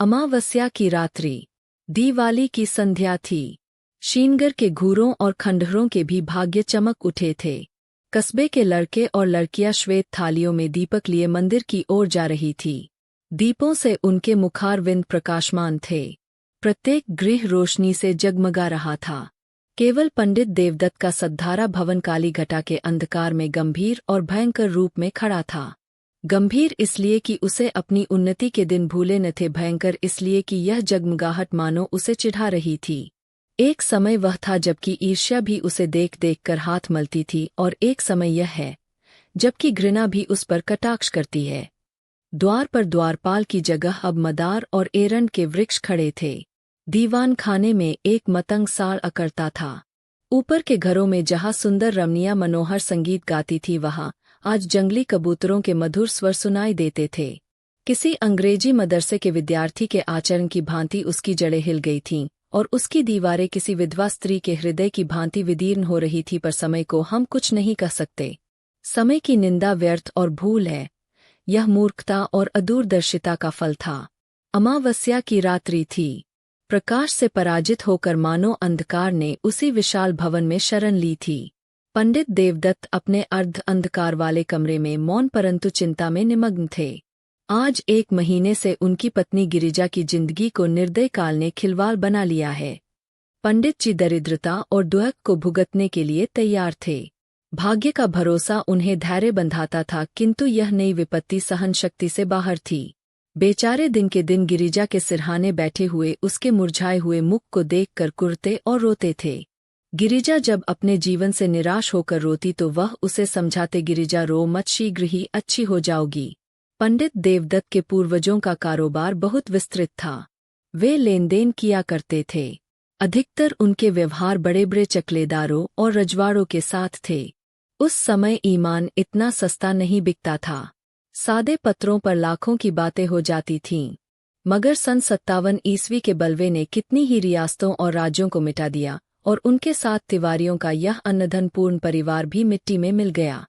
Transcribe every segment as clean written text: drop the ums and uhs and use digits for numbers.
अमावस्या की रात्रि, दिवाली की संध्या थी। शीनगर के घूरों और खंडहरों के भी भाग्य चमक उठे थे। कस्बे के लड़के और लड़कियां श्वेत थालियों में दीपक लिए मंदिर की ओर जा रही थी। दीपों से उनके मुखारविंद प्रकाशमान थे। प्रत्येक गृह रोशनी से जगमगा रहा था। केवल पंडित देवदत्त का सद्धारा भवन काली घटा के अंधकार में गंभीर और भयंकर रूप में खड़ा था। गंभीर इसलिए कि उसे अपनी उन्नति के दिन भूले न थे, भयंकर इसलिए कि यह जगमगाहट मानो उसे चिढ़ा रही थी। एक समय वह था जबकि ईर्ष्या भी उसे देख देख कर हाथ मलती थी, और एक समय यह है जबकि घृणा भी उस पर कटाक्ष करती है। द्वार पर द्वारपाल की जगह अब मदार और एरंड के वृक्ष खड़े थे। दीवान खाने में एक मतंग साड़ अकड़ता था। ऊपर के घरों में जहाँ सुंदर रमणियां मनोहर संगीत गाती थी, वहाँ आज जंगली कबूतरों के मधुर स्वर सुनाई देते थे। किसी अंग्रेजी मदरसे के विद्यार्थी के आचरण की भांति उसकी जड़ें हिल गई थीं, और उसकी दीवारें किसी विधवा स्त्री के हृदय की भांति विदीर्ण हो रही थी। पर समय को हम कुछ नहीं कह सकते। समय की निंदा व्यर्थ और भूल है। यह मूर्खता और अदूरदर्शिता का फल था। अमावस्या की रात्रि थी। प्रकाश से पराजित होकर मानो अंधकार ने उसी विशाल भवन में शरण ली थी। पंडित देवदत्त अपने अर्ध अंधकार वाले कमरे में मौन परंतु चिंता में निमग्न थे। आज 1 महीने से उनकी पत्नी गिरिजा की जिंदगी को निर्दय काल ने खिलवाड़ बना लिया है। पंडित जी दरिद्रता और दुख को भुगतने के लिए तैयार थे। भाग्य का भरोसा उन्हें धैर्य बंधाता था, किंतु यह नई विपत्ति सहन शक्ति से बाहर थी। बेचारे दिन के दिन गिरिजा के सिरहाने बैठे हुए उसके मुरझाए हुए मुख को देखकर कुर्ते और रोते थे। गिरिजा जब अपने जीवन से निराश होकर रोती तो वह उसे समझाते, गिरिजा रो मत, शीघ्र ही अच्छी हो जाओगी। पंडित देवदत्त के पूर्वजों का कारोबार बहुत विस्तृत था। वे लेन देन किया करते थे। अधिकतर उनके व्यवहार बड़े बड़े चकलेदारों और रजवाड़ों के साथ थे। उस समय ईमान इतना सस्ता नहीं बिकता था। सादे पत्रों पर लाखों की बातें हो जाती थीं। मगर सन 57 ईस्वी के बलवे ने कितनी ही रियासतों और राज्यों को मिटा दिया, और उनके साथ तिवारियों का यह अन्नधनपूर्ण परिवार भी मिट्टी में मिल गया।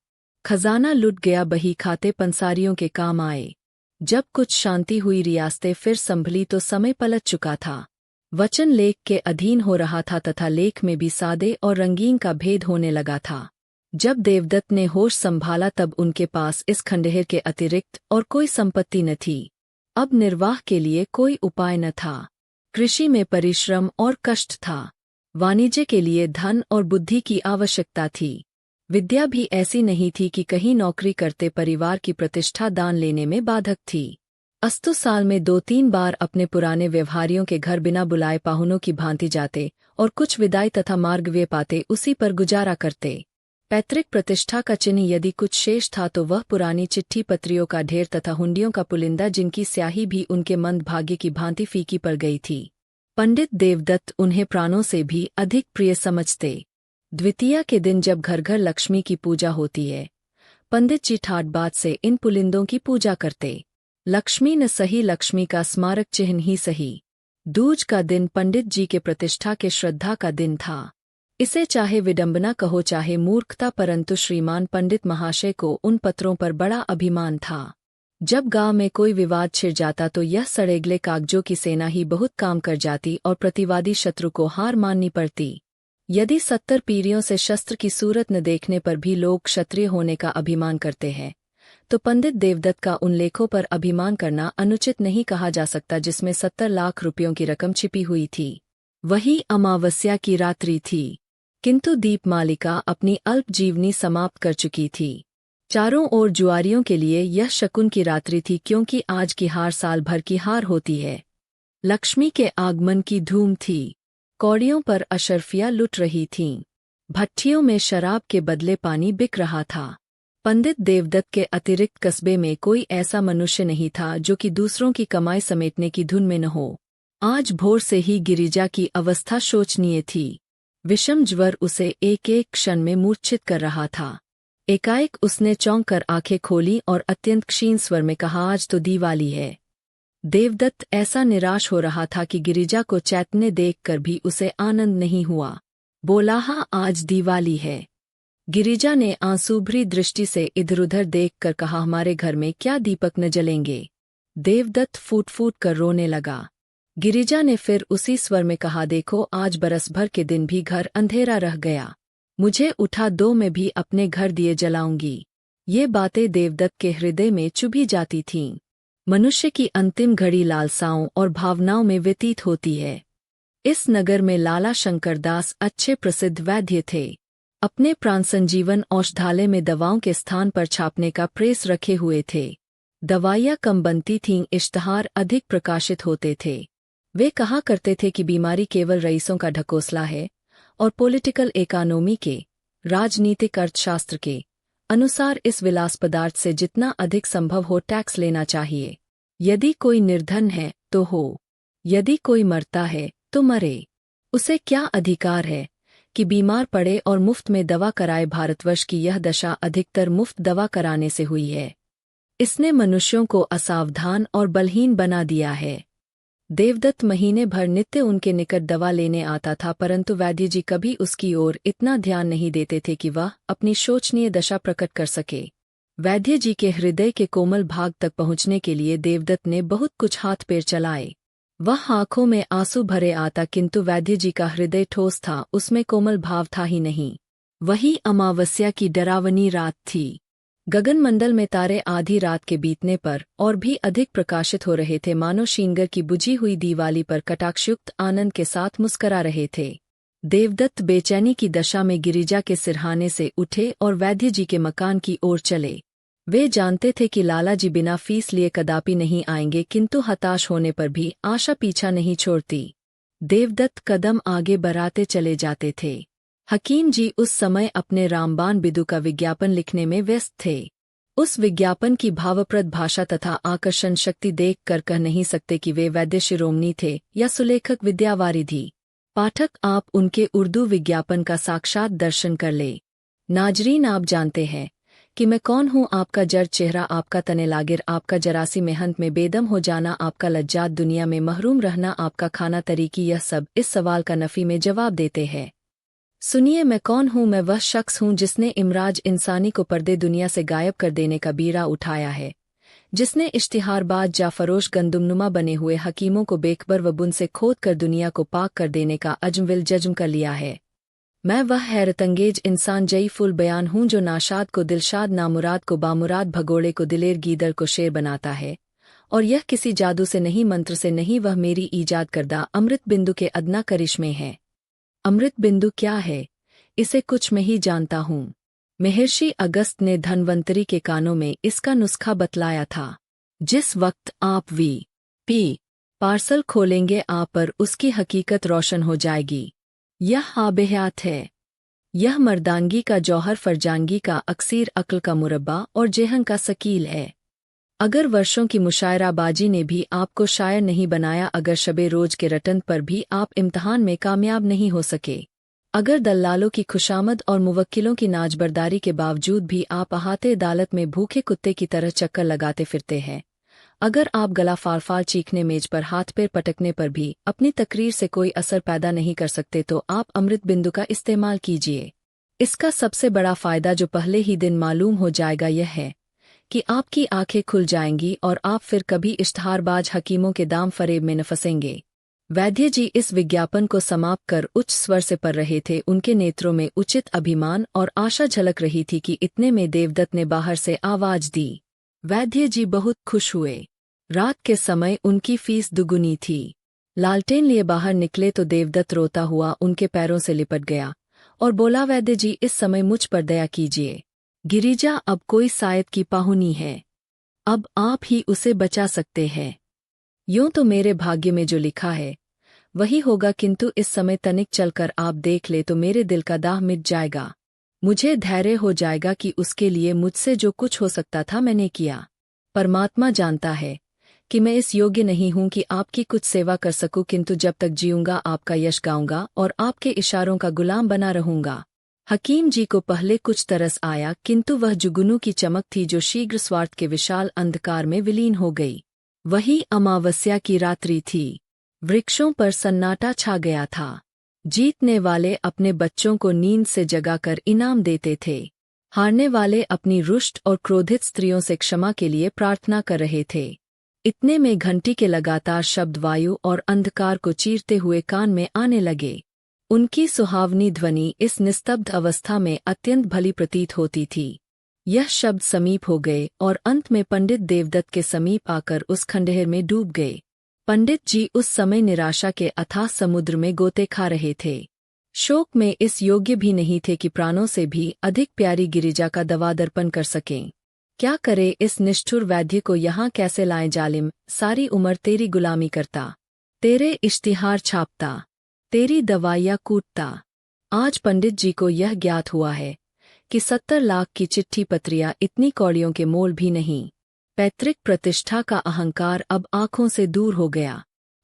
खजाना लुट गया, बही खाते पंसारियों के काम आए। जब कुछ शांति हुई, रियासतें फिर संभली तो समय पलट चुका था। वचन लेख के अधीन हो रहा था तथा लेख में भी सादे और रंगीन का भेद होने लगा था। जब देवदत्त ने होश संभाला तब उनके पास इस खंडहर के अतिरिक्त और कोई संपत्ति न थी। अब निर्वाह के लिए कोई उपाय न था। कृषि में परिश्रम और कष्ट था। वाणिज्य के लिए धन और बुद्धि की आवश्यकता थी। विद्या भी ऐसी नहीं थी कि कहीं नौकरी करते परिवार की प्रतिष्ठा दान लेने में बाधक थी। अस्तु साल में 2-3 बार अपने पुराने व्यवहारियों के घर बिना बुलाए पाहुनों की भांति जाते, और कुछ विदाई तथा मार्गव्य पाते उसी पर गुजारा करते। पैतृक प्रतिष्ठा का चिन्ह यदि कुछ शेष था तो वह पुरानी चिट्ठी पत्रियों का ढेर तथा हुंडियों का पुलिंदा, जिनकी स्याही भी उनके मंद भाग्य की भांति फीकी पड़ गई थी। पंडित देवदत्त उन्हें प्राणों से भी अधिक प्रिय समझते। द्वितीया के दिन जब घर घर लक्ष्मी की पूजा होती है, पंडित जी ठाट बात से इन पुलिंदों की पूजा करते। लक्ष्मी न सही, लक्ष्मी का स्मारक चिन्ह ही सही। दूज का दिन पंडित जी के प्रतिष्ठा के श्रद्धा का दिन था। इसे चाहे विडंबना कहो चाहे मूर्खता, परंतु श्रीमान पंडित महाशय को उन पत्रों पर बड़ा अभिमान था। जब गांव में कोई विवाद छिड़ जाता तो यह सड़ेगले कागजों की सेना ही बहुत काम कर जाती और प्रतिवादी शत्रु को हार माननी पड़ती। यदि 70 पीढ़ियों से शस्त्र की सूरत न देखने पर भी लोग क्षत्रिय होने का अभिमान करते हैं, तो पंडित देवदत्त का उन लेखों पर अभिमान करना अनुचित नहीं कहा जा सकता जिसमें 70 लाख रुपयों की रकम छिपी हुई थी। वही अमावस्या की रात्रि थी, किंतु दीपमालिका अपनी अल्प जीवनी समाप्त कर चुकी थी। चारों ओर जुआरियों के लिए यह शकुन की रात्रि थी, क्योंकि आज की हार साल भर की हार होती है। लक्ष्मी के आगमन की धूम थी। कौड़ियों पर अशर्फियां लुट रही थीं। भट्ठियों में शराब के बदले पानी बिक रहा था। पंडित देवदत्त के अतिरिक्त कस्बे में कोई ऐसा मनुष्य नहीं था जो कि दूसरों की कमाई समेटने की धुन में न हो। आज भोर से ही गिरिजा की अवस्था शोचनीय थी। विषम ज्वर उसे एक एक क्षण में मूर्छित कर रहा था। एकाएक उसने चौंक कर आंखें खोली और अत्यंत क्षीण स्वर में कहा, आज तो दिवाली है। देवदत्त ऐसा निराश हो रहा था कि गिरिजा को चैतन्य देखकर भी उसे आनंद नहीं हुआ। बोला, हाँ आज दिवाली है। गिरिजा ने आंसू भरी दृष्टि से इधर उधर देखकर कहा, हमारे घर में क्या दीपक न जलेंगे। देवदत्त फूट फूट कर रोने लगा। गिरिजा ने फिर उसी स्वर में कहा, देखो आज बरस भर के दिन भी घर अंधेरा रह गया, मुझे उठा दो, मैं भी अपने घर दिए जलाऊंगी। ये बातें देवदत्त के हृदय में चुभी जाती थीं। मनुष्य की अंतिम घड़ी लालसाओं और भावनाओं में व्यतीत होती है। इस नगर में लाला शंकरदास अच्छे प्रसिद्ध वैद्य थे। अपने प्राण संजीवन औषधालय में दवाओं के स्थान पर छापने का प्रेस रखे हुए थे। दवाइयाँ कम बनती थीं, इश्तहार अधिक प्रकाशित होते थे। वे कहा करते थे कि बीमारी केवल रईसों का ढकोसला है और पॉलिटिकल इकोनॉमी के, राजनीतिक अर्थशास्त्र के अनुसार इस विलास पदार्थ से जितना अधिक संभव हो टैक्स लेना चाहिए। यदि कोई निर्धन है तो हो, यदि कोई मरता है तो मरे, उसे क्या अधिकार है कि बीमार पड़े और मुफ्त में दवा कराए। भारतवर्ष की यह दशा अधिकतर मुफ्त दवा कराने से हुई है। इसने मनुष्यों को असावधान और बलहीन बना दिया है। देवदत्त महीने भर नित्य उनके निकट दवा लेने आता था, परंतु वैद्य जी कभी उसकी ओर इतना ध्यान नहीं देते थे कि वह अपनी शोचनीय दशा प्रकट कर सके। वैद्य जी के हृदय के कोमल भाग तक पहुंचने के लिए देवदत्त ने बहुत कुछ हाथ पैर चलाए। वह आंखों में आंसू भरे आता, किंतु वैद्य जी का हृदय ठोस था, उसमें कोमल भाव था ही नहीं। वही अमावस्या की डरावनी रात थी। गगनमंडल में तारे आधी रात के बीतने पर और भी अधिक प्रकाशित हो रहे थे, मानो शीनगर की बुझी हुई दीवाली पर कटाक्षयुक्त आनंद के साथ मुस्करा रहे थे। देवदत्त बेचैनी की दशा में गिरिजा के सिरहाने से उठे और वैद्य जी के मकान की ओर चले। वे जानते थे कि लाला जी बिना फीस लिए कदापि नहीं आएंगे, किंतु हताश होने पर भी आशा पीछा नहीं छोड़ती। देवदत्त कदम आगे बढ़ाते चले जाते थे। हकीम जी उस समय अपने रामबाण बिदु का विज्ञापन लिखने में व्यस्त थे। उस विज्ञापन की भावप्रद भाषा तथा आकर्षण शक्ति देख कर कह नहीं सकते कि वे वैद्य शिरोमणि थे या सुलेखक विद्यावारिधि। पाठक, आप उनके उर्दू विज्ञापन का साक्षात दर्शन कर ले। नाजरीन, आप जानते हैं कि मैं कौन हूँ। आपका जर चेहरा, आपका तने लागिर, आपका जरासी मेहनत में बेदम हो जाना, आपका लज्जात दुनिया में महरूम रहना, आपका खाना तरीकी, यह सब इस सवाल का नफी में जवाब देते हैं। सुनिए, मैं कौन हूँ। मैं वह शख्स हूँ जिसने इमराज इंसानी को पर्दे दुनिया से गायब कर देने का बीड़ा उठाया है, जिसने इश्तिहारबाज जाफरोश गंदुमनुमा बने हुए हकीमों को बेखबर व बुन से खोद कर दुनिया को पाक कर देने का अजम जज्म कर लिया है। मैं वह हैरतंगेज इंसान जईफुल बयान हूँ जो नाशाद को दिलशाद, नामुराद को बामुराद, भगोड़े को दिलेर, गीदड़ को शेर बनाता है। और यह किसी जादू से नहीं, मंत्र से नहीं, वह मेरी ईजाद करदा अमृत बिंदु के अदना करिश्मे है। अमृत बिंदु क्या है, इसे कुछ मैं ही जानता हूँ। महर्षि अगस्त ने धन्वंतरी के कानों में इसका नुस्खा बतलाया था। जिस वक्त आप वी.पी. पार्सल खोलेंगे, आप पर उसकी हकीकत रोशन हो जाएगी। यह आबहयात है। यह मर्दानगी का जौहर, फरजानगी का अक्सीर, अक्ल का मुरब्बा और जेहन का सकील है। अगर वर्षों की मुशायराबाजी ने भी आपको शायर नहीं बनाया, अगर शबे रोज के रटन पर भी आप इम्तिहान में कामयाब नहीं हो सके, अगर दल्लालों की खुशामद और मुवक्किलों की नाजबरदारी के बावजूद भी आप अहाते अदालत में भूखे कुत्ते की तरह चक्कर लगाते फिरते हैं, अगर आप गला फाल चीखने, मेज पर हाथ पैर पटकने पर भी अपनी तकरीर से कोई असर पैदा नहीं कर सकते, तो आप अमृत बिंदु का इस्तेमाल कीजिए। इसका सबसे बड़ा फायदा जो पहले ही दिन मालूम हो जाएगा यह है कि आपकी आंखें खुल जाएंगी और आप फिर कभी इश्तहारबाज हकीमों के दाम फरेब में न फंसेंगे। वैद्य जी इस विज्ञापन को समाप्त कर उच्च स्वर से पढ़ रहे थे। उनके नेत्रों में उचित अभिमान और आशा झलक रही थी कि इतने में देवदत्त ने बाहर से आवाज दी। वैद्य जी बहुत खुश हुए। रात के समय उनकी फीस दुगुनी थी। लालटेन लिए बाहर निकले तो देवदत्त रोता हुआ उनके पैरों से लिपट गया और बोला, वैद्य जी, इस समय मुझ पर दया कीजिए। गिरिजा अब कोई शायद की पाहुनी है, अब आप ही उसे बचा सकते हैं। यूं तो मेरे भाग्य में जो लिखा है वही होगा, किंतु इस समय तनिक चलकर आप देख ले तो मेरे दिल का दाह मिट जाएगा। मुझे धैर्य हो जाएगा कि उसके लिए मुझसे जो कुछ हो सकता था मैंने किया। परमात्मा जानता है कि मैं इस योग्य नहीं हूं कि आपकी कुछ सेवा कर सकूं, किंतु जब तक जीऊंगा आपका यश गाऊंगा और आपके इशारों का गुलाम बना रहूंगा। हकीम जी को पहले कुछ तरस आया, किंतु वह जुगनू की चमक थी जो शीघ्र स्वार्थ के विशाल अंधकार में विलीन हो गई। वही अमावस्या की रात्रि थी। वृक्षों पर सन्नाटा छा गया था। जीतने वाले अपने बच्चों को नींद से जगाकर इनाम देते थे। हारने वाले अपनी रुष्ट और क्रोधित स्त्रियों से क्षमा के लिए प्रार्थना कर रहे थे। इतने में घंटी के लगातार शब्द वायु और अंधकार को चीरते हुए कान में आने लगे। उनकी सुहावनी ध्वनि इस निस्तब्ध अवस्था में अत्यंत भली प्रतीत होती थी। यह शब्द समीप हो गए और अंत में पंडित देवदत्त के समीप आकर उस खंडहर में डूब गए। पंडित जी उस समय निराशा के अथाह समुद्र में गोते खा रहे थे। शोक में इस योग्य भी नहीं थे कि प्राणों से भी अधिक प्यारी गिरिजा का दवादर्पण कर सकें। क्या करे इस निष्ठुर वैद्य को यहाँ कैसे लाएं? जालिम, सारी उम्र तेरी गुलामी करता, तेरे इश्तिहार छापता, तेरी दवाइयाँ कूटता। आज पंडित जी को यह ज्ञात हुआ है कि 70 लाख की चिट्ठी पत्रियां इतनी कौड़ियों के मोल भी नहीं। पैतृक प्रतिष्ठा का अहंकार अब आंखों से दूर हो गया।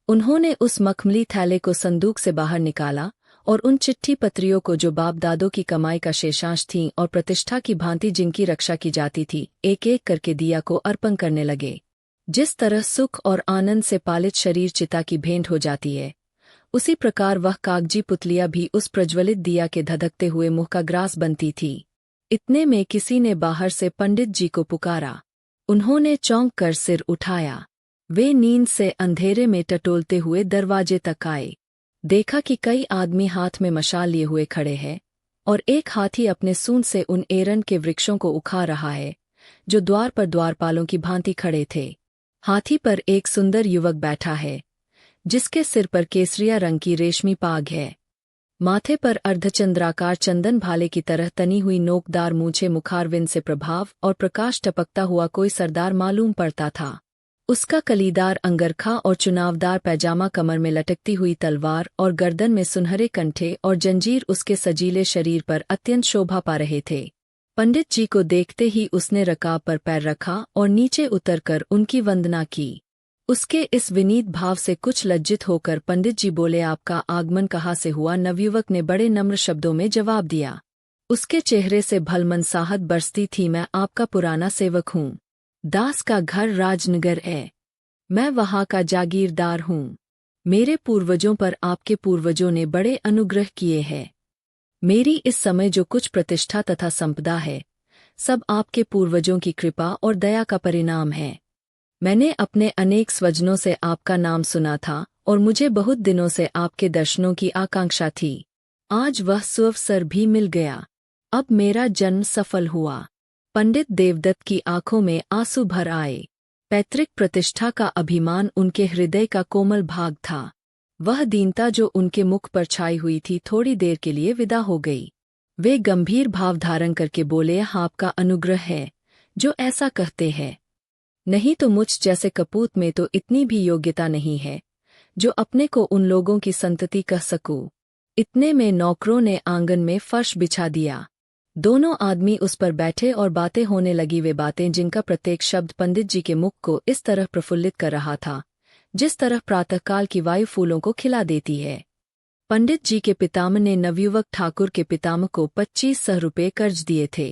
उन्होंने उस मखमली थैले को संदूक से बाहर निकाला और उन चिट्ठी पत्रियों को, जो बाप दादों की कमाई का शेषांश थीं और प्रतिष्ठा की भांति जिनकी रक्षा की जाती थी, एक एक करके दिया को अर्पण करने लगे। जिस तरह सुख और आनंद से पालित शरीर चिता की भेंट हो जाती है, उसी प्रकार वह कागजी पुतलियां भी उस प्रज्वलित दिया के धधकते हुए मुँह का ग्रास बनती थी। इतने में किसी ने बाहर से पंडित जी को पुकारा। उन्होंने चौंक कर सिर उठाया। वे नींद से अंधेरे में टटोलते हुए दरवाजे तक आए। देखा कि कई आदमी हाथ में मशाल लिए हुए खड़े हैं और एक हाथी अपने सूंड से उन एरंड के वृक्षों को उखाड़ रहा है जो द्वार पर द्वारपालों की भांति खड़े थे। हाथी पर एक सुंदर युवक बैठा है जिसके सिर पर केसरिया रंग की रेशमी पाग है। माथे पर अर्धचंद्राकार चंदन भाले की तरह तनी हुई नोकदार मूंछें मुखारविंद से प्रभाव और प्रकाश टपकता हुआ कोई सरदार मालूम पड़ता था। उसका कलीदार अंगरखा और चुनावदार पैजामा, कमर में लटकती हुई तलवार और गर्दन में सुनहरे कंठे और जंजीर उसके सजीले शरीर पर अत्यंत शोभा पा रहे थे। पंडित जी को देखते ही उसने रकाब पर पैर रखा और नीचे उतरकर उनकी वंदना की। उसके इस विनीत भाव से कुछ लज्जित होकर पंडित जी बोले, आपका आगमन कहाँ से हुआ? नवयुवक ने बड़े नम्र शब्दों में जवाब दिया। उसके चेहरे से भलमनसाहत बरसती थी। मैं आपका पुराना सेवक हूँ। दास का घर राजनगर है। मैं वहाँ का जागीरदार हूँ। मेरे पूर्वजों पर आपके पूर्वजों ने बड़े अनुग्रह किए हैं। मेरी इस समय जो कुछ प्रतिष्ठा तथा संपदा है, सब आपके पूर्वजों की कृपा और दया का परिणाम है। मैंने अपने अनेक स्वजनों से आपका नाम सुना था और मुझे बहुत दिनों से आपके दर्शनों की आकांक्षा थी। आज वह सुअवसर भी मिल गया। अब मेरा जन्म सफल हुआ। पंडित देवदत्त की आंखों में आंसू भर आए। पैतृक प्रतिष्ठा का अभिमान उनके हृदय का कोमल भाग था। वह दीनता जो उनके मुख पर छाई हुई थी थोड़ी देर के लिए विदा हो गई। वे गंभीर भाव धारण करके बोले, आपका अनुग्रह है जो ऐसा कहते हैं। नहीं तो मुझ जैसे कपूत में तो इतनी भी योग्यता नहीं है जो अपने को उन लोगों की संतति कह सकूं। इतने में नौकरों ने आंगन में फर्श बिछा दिया। दोनों आदमी उस पर बैठे और बातें होने लगी, वे बातें जिनका प्रत्येक शब्द पंडित जी के मुख को इस तरह प्रफुल्लित कर रहा था जिस तरह प्रातःकाल की वायु फूलों को खिला देती है। पंडित जी के पितामह ने नवयुवक ठाकुर के पितामह को 2500 रुपये कर्ज दिए थे।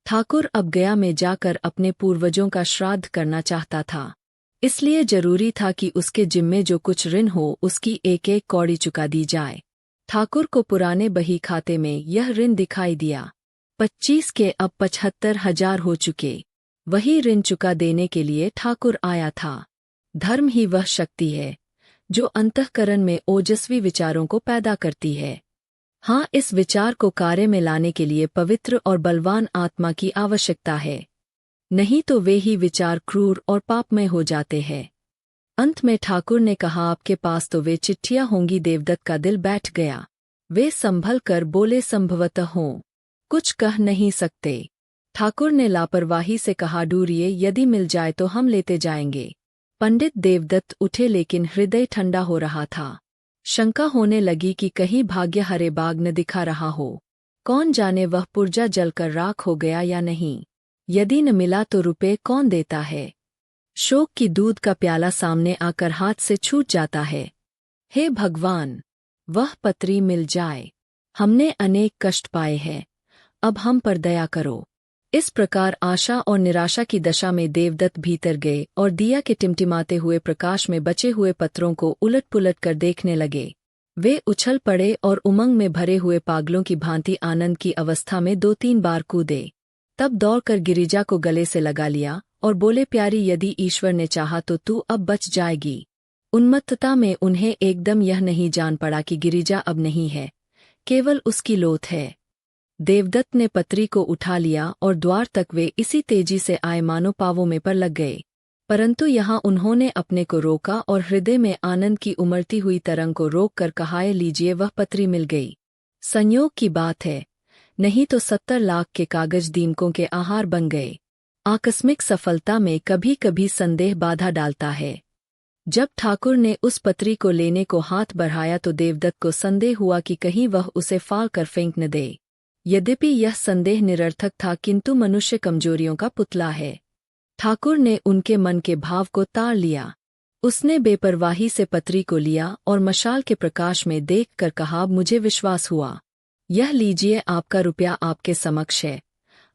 ठाकुर अब गया में जाकर अपने पूर्वजों का श्राद्ध करना चाहता था, इसलिए जरूरी था कि उसके जिम्मे जो कुछ ऋण हो उसकी एक एक कौड़ी चुका दी जाए। ठाकुर को पुराने बही खाते में यह ऋण दिखाई दिया। 25 के अब 75,000 हो चुके। वही ऋण चुका देने के लिए ठाकुर आया था। धर्म ही वह शक्ति है जो अंतःकरण में ओजस्वी विचारों को पैदा करती है। हाँ, इस विचार को कार्य में लाने के लिए पवित्र और बलवान आत्मा की आवश्यकता है, नहीं तो वे ही विचार क्रूर और पापमय हो जाते हैं। अंत में ठाकुर ने कहा, आपके पास तो वे चिट्ठियां होंगी। देवदत्त का दिल बैठ गया। वे संभल कर बोले, संभवतः हों, कुछ कह नहीं सकते। ठाकुर ने लापरवाही से कहा, ढूंढिए, यदि मिल जाए तो हम लेते जाएंगे। पंडित देवदत्त उठे लेकिन हृदय ठंडा हो रहा था। शंका होने लगी कि कहीं भाग्य हरे बाग न दिखा रहा हो। कौन जाने वह पुर्जा जलकर राख हो गया या नहीं। यदि न मिला तो रुपए कौन देता है। शोक की दूध का प्याला सामने आकर हाथ से छूट जाता है। हे भगवान, वह पत्री मिल जाए। हमने अनेक कष्ट पाए हैं, अब हम पर दया करो। इस प्रकार आशा और निराशा की दशा में देवदत्त भीतर गए और दिया के टिमटिमाते हुए प्रकाश में बचे हुए पत्रों को उलट पुलट कर देखने लगे। वे उछल पड़े और उमंग में भरे हुए पागलों की भांति आनंद की अवस्था में 2-3 बार कूदे। तब दौड़कर गिरिजा को गले से लगा लिया और बोले, प्यारी, यदि ईश्वर ने चाहा तो तू अब बच जाएगी। उन्मत्तता में उन्हें एकदम यह नहीं जान पड़ा कि गिरिजा अब नहीं है, केवल उसकी लोथ है। देवदत्त ने पत्री को उठा लिया और द्वार तक वे इसी तेजी से आए मानो पावों में पर लग गए। परंतु यहाँ उन्होंने अपने को रोका और हृदय में आनंद की उमड़ती हुई तरंग को रोक कर कहा, लीजिए, वह पत्री मिल गई। संयोग की बात है, नहीं तो 70 लाख के कागज दीमकों के आहार बन गए। आकस्मिक सफलता में कभी कभी संदेह बाधा डालता है। जब ठाकुर ने उस पत्री को लेने को हाथ बढ़ाया तो देवदत्त को संदेह हुआ कि कहीं वह उसे फाड़ कर फेंक न दे। यद्यपि यह संदेह निरर्थक था, किंतु मनुष्य कमजोरियों का पुतला है। ठाकुर ने उनके मन के भाव को ताड़ लिया। उसने बेपरवाही से पत्री को लिया और मशाल के प्रकाश में देखकर कहा, मुझे विश्वास हुआ। यह लीजिए, आपका रुपया आपके समक्ष है।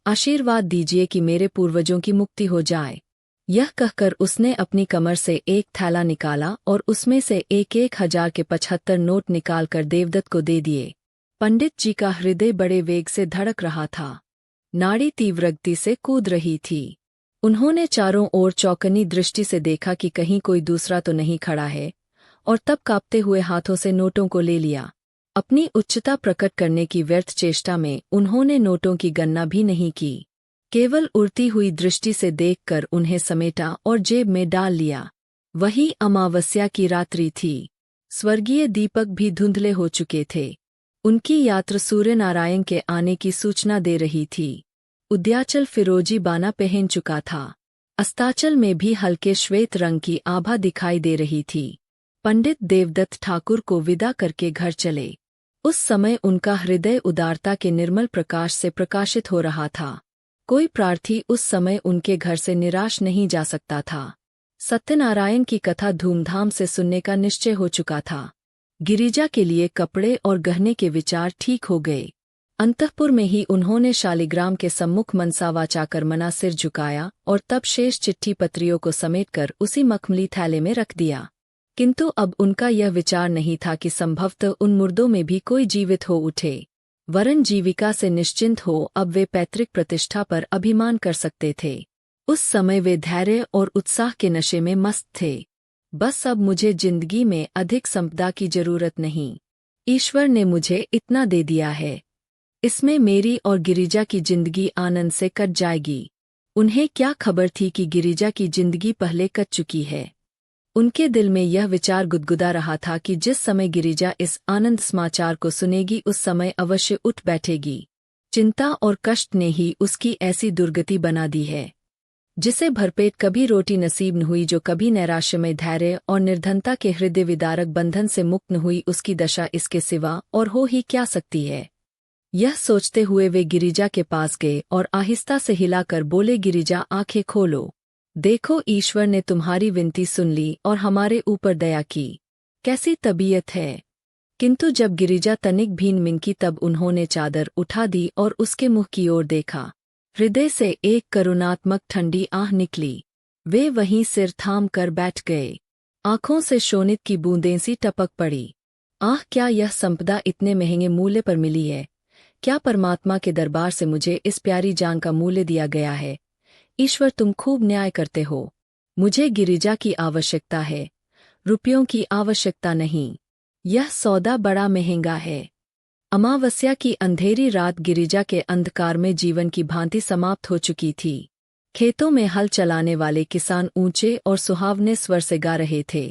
आशीर्वाद दीजिए कि मेरे पूर्वजों की मुक्ति हो जाए। यह कहकर उसने अपनी कमर से एक थैला निकाला और उसमें से 1,000 के 75 नोट निकालकर देवदत्त को दे दिए। पंडित जी का हृदय बड़े वेग से धड़क रहा था। नाड़ी तीव्र गति से कूद रही थी। उन्होंने चारों ओर चौकन्नी दृष्टि से देखा कि कहीं कोई दूसरा तो नहीं खड़ा है, और तब कांपते हुए हाथों से नोटों को ले लिया। अपनी उच्चता प्रकट करने की व्यर्थ चेष्टा में उन्होंने नोटों की गणना भी नहीं की, केवल उड़ती हुई दृष्टि से देखकर उन्हें समेटा और जेब में डाल लिया। वही अमावस्या की रात्रि थी। स्वर्गीय दीपक भी धुंधले हो चुके थे। उनकी यात्रा सूर्यनारायण के आने की सूचना दे रही थी। उद्याचल फिरोजी बाना पहन चुका था। अस्ताचल में भी हल्के श्वेत रंग की आभा दिखाई दे रही थी। पंडित देवदत्त ठाकुर को विदा करके घर चले। उस समय उनका हृदय उदारता के निर्मल प्रकाश से प्रकाशित हो रहा था। कोई प्रार्थी उस समय उनके घर से निराश नहीं जा सकता था। सत्यनारायण की कथा धूमधाम से सुनने का निश्चय हो चुका था। गिरिजा के लिए कपड़े और गहने के विचार ठीक हो गए। अंतःपुर में ही उन्होंने शालिग्राम के सम्मुख मनसा वाचा कर मना सिर झुकाया और तब शेष चिट्ठी पत्रियों को समेटकर उसी मखमली थैले में रख दिया। किंतु अब उनका यह विचार नहीं था कि संभवतः उन मुर्दों में भी कोई जीवित हो उठे, वरन जीविका से निश्चिंत हो अब वे पैतृक प्रतिष्ठा पर अभिमान कर सकते थे। उस समय वे धैर्य और उत्साह के नशे में मस्त थे। बस अब मुझे जिंदगी में अधिक संपदा की जरूरत नहीं। ईश्वर ने मुझे इतना दे दिया है, इसमें मेरी और गिरिजा की जिंदगी आनंद से कट जाएगी। उन्हें क्या खबर थी कि गिरिजा की जिंदगी पहले कट चुकी है। उनके दिल में यह विचार गुदगुदा रहा था कि जिस समय गिरिजा इस आनंद समाचार को सुनेगी उस समय अवश्य उठ बैठेगी। चिंता और कष्ट ने ही उसकी ऐसी दुर्गति बना दी है। जिसे भरपेट कभी रोटी नसीब न हुई, जो कभी नैराश्यमय धैर्य और निर्धनता के हृदय विदारक बंधन से मुक्त न हुई, उसकी दशा इसके सिवा और हो ही क्या सकती है। यह सोचते हुए वे गिरिजा के पास गए और आहिस्ता से हिलाकर बोले, गिरिजा, आंखें खोलो। देखो, ईश्वर ने तुम्हारी विनती सुन ली और हमारे ऊपर दया की। कैसी तबीयत है। किंतु जब गिरिजा तनिक भी मिंकी तब उन्होंने चादर उठा दी और उसके मुख की ओर देखा। हृदय से एक करुणात्मक ठंडी आह निकली। वे वहीं सिर थाम कर बैठ गए। आंखों से शोणित की बूंदें सी टपक पड़ी। आह, क्या यह संपदा इतने महंगे मूल्य पर मिली है। क्या परमात्मा के दरबार से मुझे इस प्यारी जान का मूल्य दिया गया है। ईश्वर, तुम खूब न्याय करते हो। मुझे गिरिजा की आवश्यकता है, रुपयों की आवश्यकता नहीं। यह सौदा बड़ा महंगा है। अमावस्या की अंधेरी रात गिरिजा के अंधकार में जीवन की भांति समाप्त हो चुकी थी। खेतों में हल चलाने वाले किसान ऊंचे और सुहावने स्वर से गा रहे थे।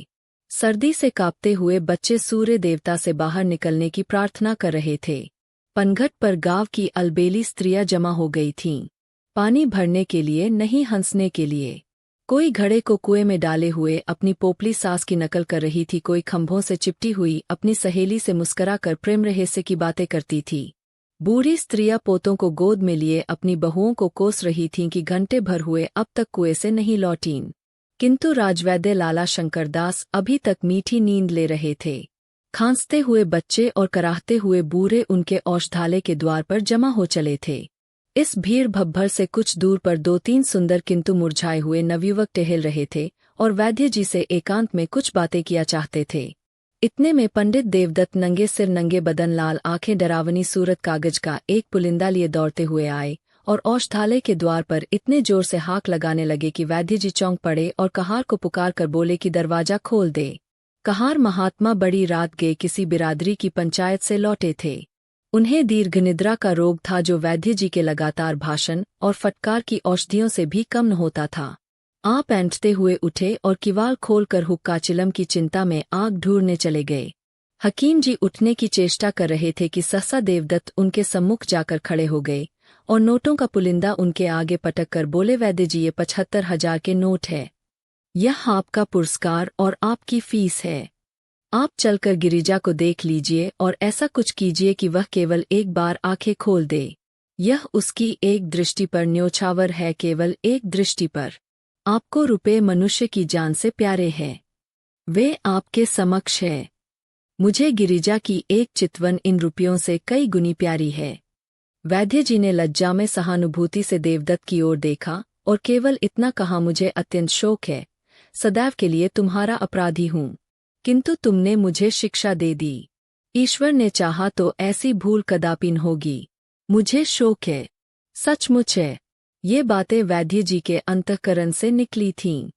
सर्दी से कांपते हुए बच्चे सूर्य देवता से बाहर निकलने की प्रार्थना कर रहे थे। पनघट पर गांव की अलबेली स्त्रियां जमा हो गई थीं, पानी भरने के लिए नहीं, हंसने के लिए। कोई घड़े को कुएं में डाले हुए अपनी पोपली सास की नकल कर रही थी, कोई खंभों से चिपटी हुई अपनी सहेली से मुस्करा कर प्रेम रहस्य की बातें करती थी। बूढ़ी स्त्रियां पोतों को गोद में लिए अपनी बहुओं को कोस रही थीं कि घंटे भर हुए अब तक कुएं से नहीं लौटीं। किंतु राजवैद्य लाला शंकरदास अभी तक मीठी नींद ले रहे थे। खांसते हुए बच्चे और कराहते हुए बूढ़े उनके औषधालय के द्वार पर जमा हो चले थे। इस भीड़ भब्बर से कुछ दूर पर 2-3 सुंदर किंतु मुरझाए हुए नवयुवक टहल रहे थे और वैद्य जी से एकांत में कुछ बातें किया चाहते थे। इतने में पंडित देवदत्त नंगे सिर, नंगे बदन, लाल आंखें, डरावनी सूरत, कागज का एक पुलिंदा लिए दौड़ते हुए आए और औषधालय के द्वार पर इतने जोर से हाक लगाने लगे कि वैद्य जी चौंक पड़े और कहार को पुकार कर बोले कि दरवाजा खोल दे। कहार महात्मा बड़ी रात गए किसी बिरादरी की पंचायत से लौटे थे। उन्हें दीर्घ निद्रा का रोग था जो वैद्य जी के लगातार भाषण और फटकार की औषधियों से भी कम न होता था। आप ऐंठते हुए उठे और किवाड़ खोलकर हुक्का चिलम की चिंता में आग ढूंढने चले गए। हकीम जी उठने की चेष्टा कर रहे थे कि सहसा देवदत्त उनके सम्मुख जाकर खड़े हो गए और नोटों का पुलिंदा उनके आगे पटक कर बोले, वैद्य जी ये 75,000 के नोट है। यह आपका पुरस्कार और आपकी फीस है। आप चलकर गिरिजा को देख लीजिए और ऐसा कुछ कीजिए कि वह केवल एक बार आंखें खोल दे। यह उसकी एक दृष्टि पर न्योछावर है, केवल एक दृष्टि पर। आपको रुपए मनुष्य की जान से प्यारे हैं। वे आपके समक्ष है। मुझे गिरिजा की एक चितवन इन रुपयों से कई गुनी प्यारी है। वैद्य जी ने लज्जा में सहानुभूति से देवदत्त की ओर देखा और केवल इतना कहा, मुझे अत्यंत शोक है, सदैव के लिए तुम्हारा अपराधी हूँ, किंतु तुमने मुझे शिक्षा दे दी। ईश्वर ने चाहा तो ऐसी भूल कदापि न होगी। मुझे शोक है, सचमुच है। ये बातें वैद्य जी के अंतःकरण से निकली थीं।